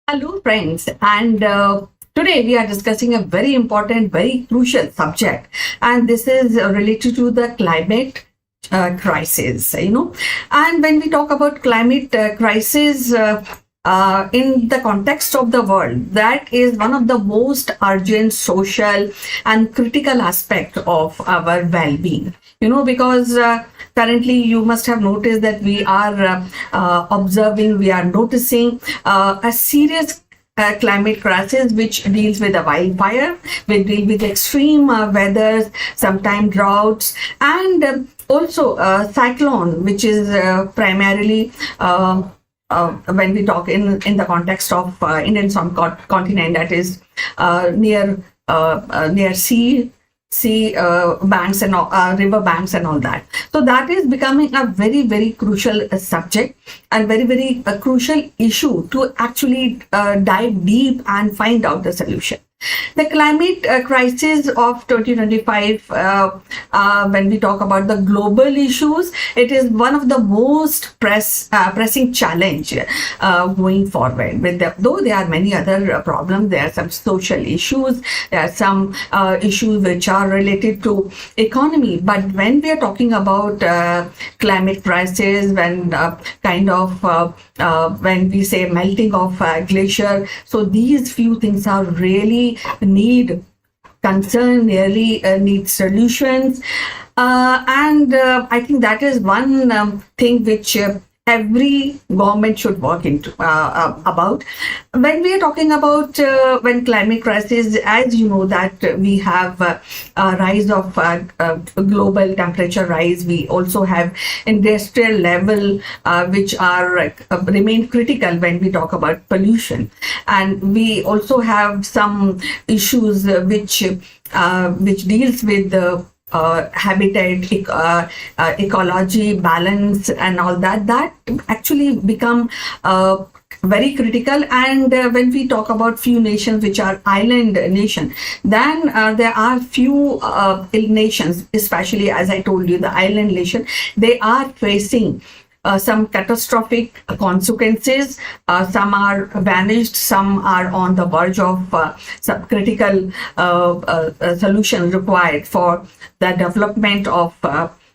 Hello, friends, and today we are discussing a very important, very crucial subject, and this is related to the climate crisis. And when we talk about climate crisis in the context of the world, that is one of the most urgent social and critical aspect of our well-being. Because currently you must have noticed that we are observing, we are noticing a serious climate crisis which deals with the wildfire, we deal with extreme weathers, sometimes droughts, and also cyclone, which is primarily when we talk in the context of Indian subcontinent, that is near sea banks and river banks and all that. So that is becoming a very, very crucial subject and very, very crucial issue to actually dive deep and find out the solution. The climate crisis of 2025, when we talk about the global issues, it is one of the most pressing challenge going forward. Though there are many other problems, there are some social issues, there are some issues which are related to economy. But when we are talking about climate crisis, when when we say melting of glacier, so these few things are really need concern, really need solutions, and I think that is one thing which every government should work into about. When we are talking about when climate crisis, as you know, that we have a rise of global temperature rise. We also have industrial level which are remain critical when we talk about pollution, and we also have some issues which deals with the habitat, ecology, balance, and all that actually become very critical. And when we talk about few nations which are island nation, then there are few nations, especially as I told you, the island nation, they are facing some catastrophic consequences. Some are vanished, some are on the verge of some critical solutions required for the development of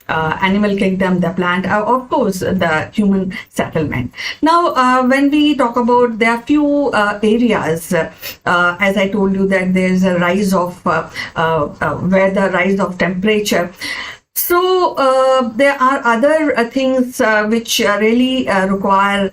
animal kingdom, the plant, of course, the human settlement. Now, when we talk about, there are few areas, as I told you, that there's a rise of weather, rise of temperature. So there are other things which really require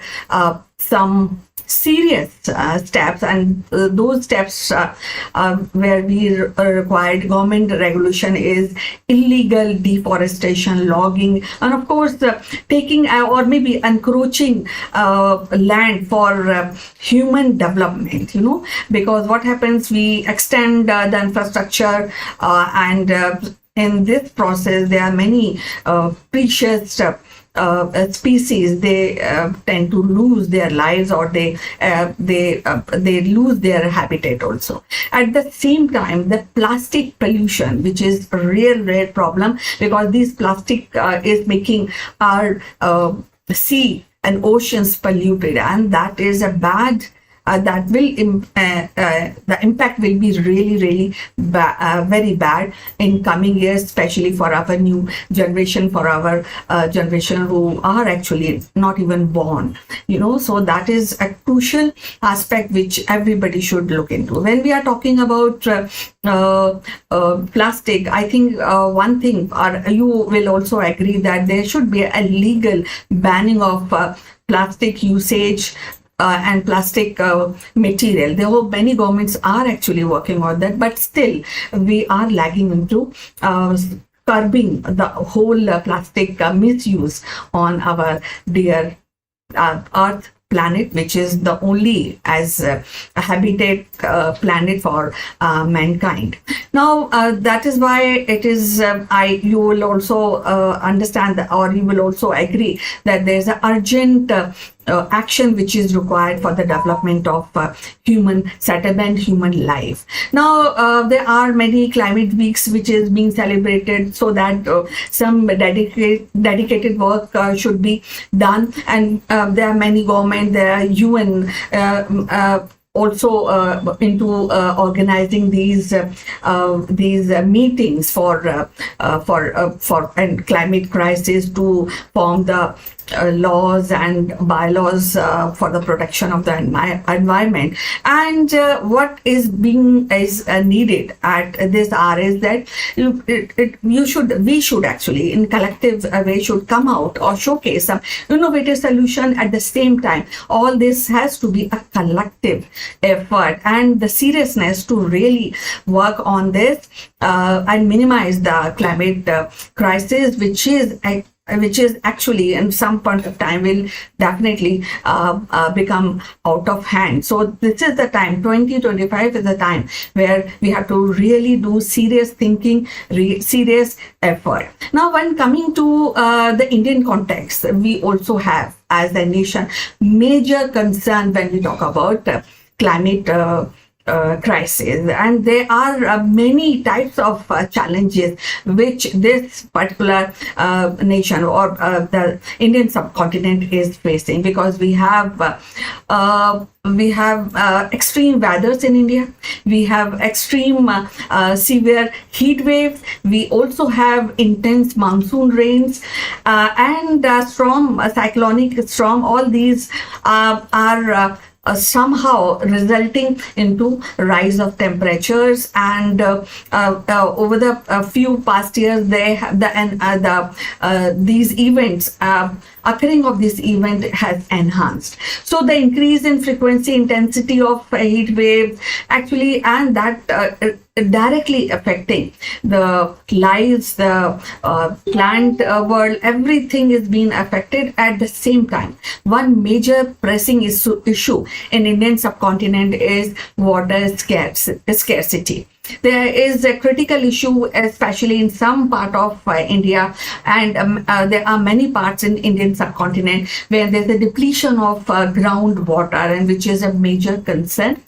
some serious steps, and those steps where we required government regulation is illegal deforestation, logging, and of course taking or maybe encroaching land for human development, because what happens, we extend the infrastructure and in this process there are many precious species. They tend to lose their lives, or they lose their habitat also. At the same time, the plastic pollution, which is a real problem, because this plastic is making our sea and oceans polluted, and that is a bad that will the impact will be really very bad in coming years, especially for our new generation, for our generation who are actually not even born. So that is a crucial aspect which everybody should look into. When we are talking about plastic, I think one thing, or you will also agree, that there should be a legal banning of plastic usage and plastic material. There are many governments are actually working on that, but still we are lagging into curbing the whole plastic misuse on our dear earth planet, which is the only as a habitat planet for mankind. Now that is why it is you will also understand that, or you will also agree that there's an urgent action which is required for the development of human settlement, human life. Now, there are many climate weeks which is being celebrated, so that some dedicated work should be done, and there are many government, there are UN also into organizing these meetings for and climate crisis, to form the laws and bylaws for the protection of the environment. And what is needed at this hour is that we should actually, in collective way, should come out or showcase some innovative solution. At the same time, all this has to be a collective effort, and the seriousness to really work on this and minimize the climate crisis, which is actually in some point of time will definitely become out of hand. So this is the time, 2025 is the time where we have to really do serious thinking, serious effort. Now, when coming to the Indian context, we also have, as a nation, major concern when we talk about climate crisis, and there are many types of challenges which this particular nation or the Indian subcontinent is facing, because we have extreme weathers in India. We have extreme severe heat waves. We also have intense monsoon rains and storm, cyclonic storm. All these are somehow resulting into rise of temperatures, and over the few past years, these events occurring of this event has enhanced. So the increase in frequency, intensity of heat waves actually, and that directly affecting the lives, the plant world, everything is being affected at the same time. One major pressing issue in Indian subcontinent is water scarcity. There is a critical issue, especially in some part of India, and there are many parts in Indian subcontinent where there's a depletion of groundwater, and which is a major concern.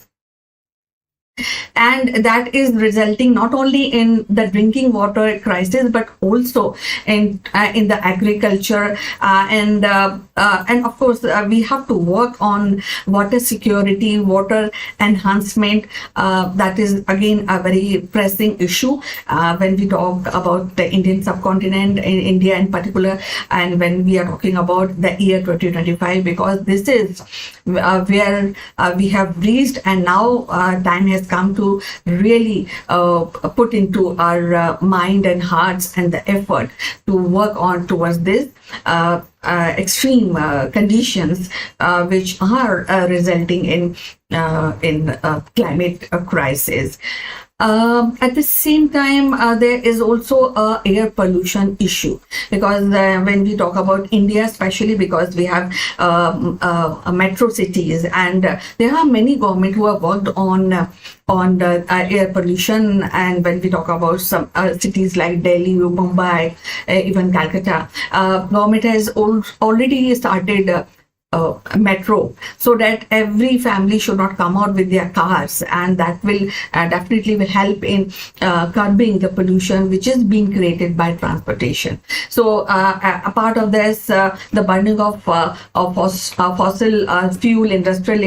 And that is resulting not only in the drinking water crisis, but also in the agriculture, and of course we have to work on water security, water enhancement. That is again a very pressing issue when we talk about the Indian subcontinent, in India in particular, and when we are talking about the year 2025, because this is where we have reached, and now time has come to really put into our mind and hearts and the effort to work on towards this extreme conditions which are resulting in climate crisis. At the same time, there is also a air pollution issue, because when we talk about India, especially because we have metro cities, and there are many government who have worked on the air pollution. And when we talk about some cities like Delhi, Mumbai, even Calcutta, government has already started metro, so that every family should not come out with their cars, and that will definitely will help in curbing the pollution which is being created by transportation. So a part of this, the burning of fossil fuel, industrial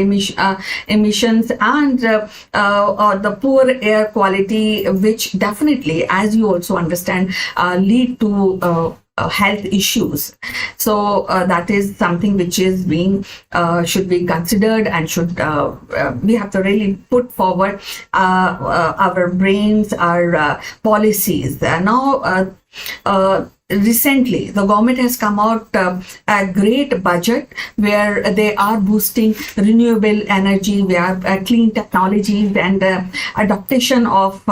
emissions, and the poor air quality, which definitely, as you also understand, lead to health issues. So that is something which is being should be considered, and should we have to really put forward our brains, our policies. Now recently the government has come out a great budget where they are boosting renewable energy, we are clean technologies, and adaptation of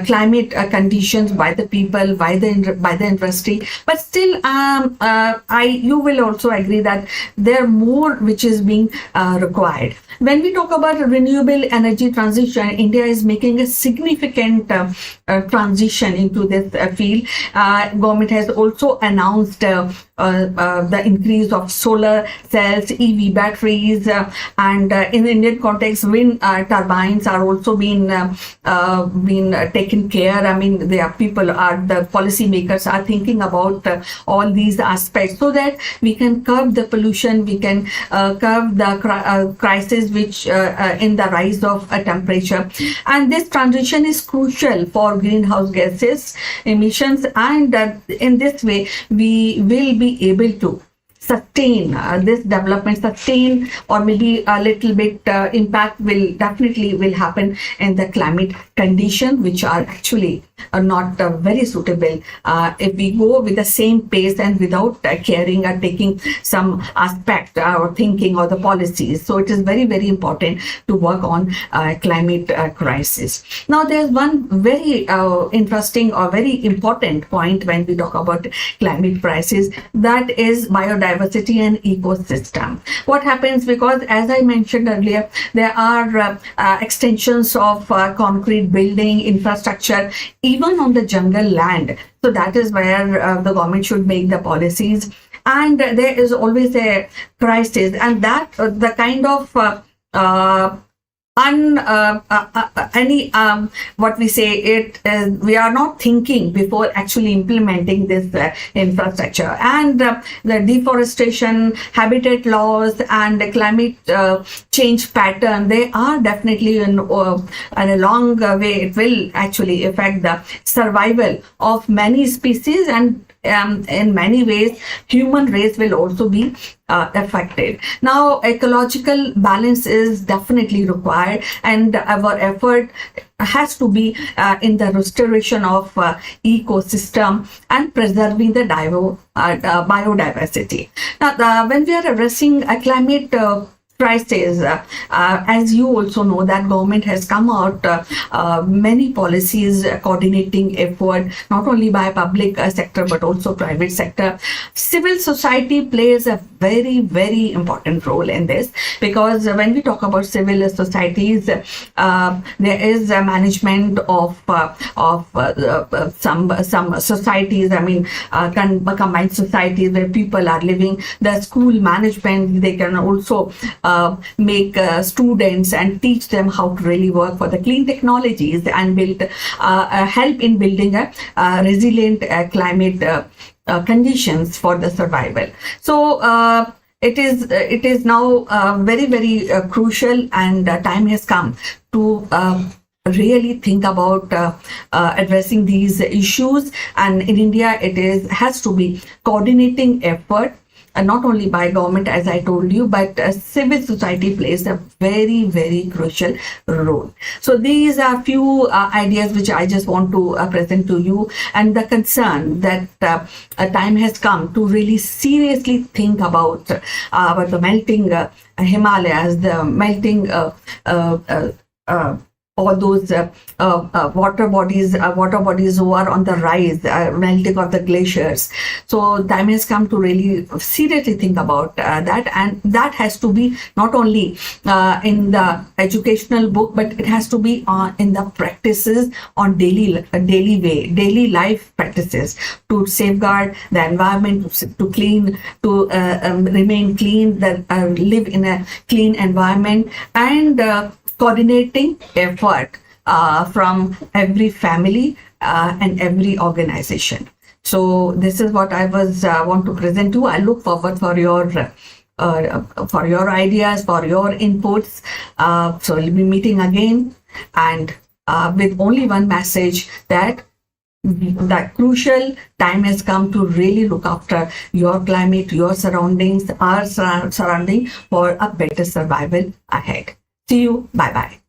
climate conditions by the people, by the industry. But still, you will also agree that there are more which is being required. When we talk about renewable energy transition, India is making a significant transition into this field. Government has also announced the increase of solar cells, EV batteries, and in the Indian context, wind turbines are also being taken care. I mean, the policymakers are thinking about all these aspects so that we can curb the pollution, we can curb the crisis which in the rise of temperature. And this transition is crucial for greenhouse gases emissions, and in this way we will be able to sustain this development, or maybe a little bit impact will definitely happen in the climate condition, which are actually not very suitable if we go with the same pace and without caring or taking some aspect or thinking or the policies. So it is very, very important to work on climate crisis. Now there's one very interesting or very important point when we talk about climate crisis, that is biodiversity and ecosystem. What happens, because as I mentioned earlier, there are extensions of concrete building infrastructure even on the jungle land. So that is where the government should make the policies, and there is always a crisis, and that the kind of what we say it is, we are not thinking before actually implementing this infrastructure, and the deforestation, habitat loss, and the climate change pattern, they are definitely in a long way. It will actually affect the survival of many species, and in many ways human race will also be affected. Now ecological balance is definitely required, and our effort has to be in the restoration of ecosystem and preserving the biodiversity. Now when we are addressing a climate crisis, as you also know, that government has come out many policies, coordinating effort not only by public sector but also private sector. Civil society plays a very, very important role in this, because when we talk about civil societies, there is a management of some societies, I mean combined societies where people are living, the school management, they can also make students and teach them how to really work for the clean technologies and build help in building a resilient climate conditions for the survival. So it is now very, very crucial, and time has come to really think about addressing these issues. And in India, has to be coordinating effort, not only by government, as I told you, but civil society plays a very, very crucial role. So these are few ideas which I just want to present to you, and the concern that time has come to really seriously think about the melting Himalayas, the melting all those water bodies who are on the rise, melting of the glaciers. So time has come to really seriously think about that, and that has to be not only in the educational book, but it has to be in the practices on daily life practices to safeguard the environment, to clean, to remain clean, that live in a clean environment, and coordinating effort from every family and every organization. So this is what I want to present to you. I look forward for your ideas, for your inputs. So we'll be meeting again, and with only one message, that the crucial time has come to really look after your climate, your surroundings, our surrounding, for a better survival ahead. See you. Bye-bye.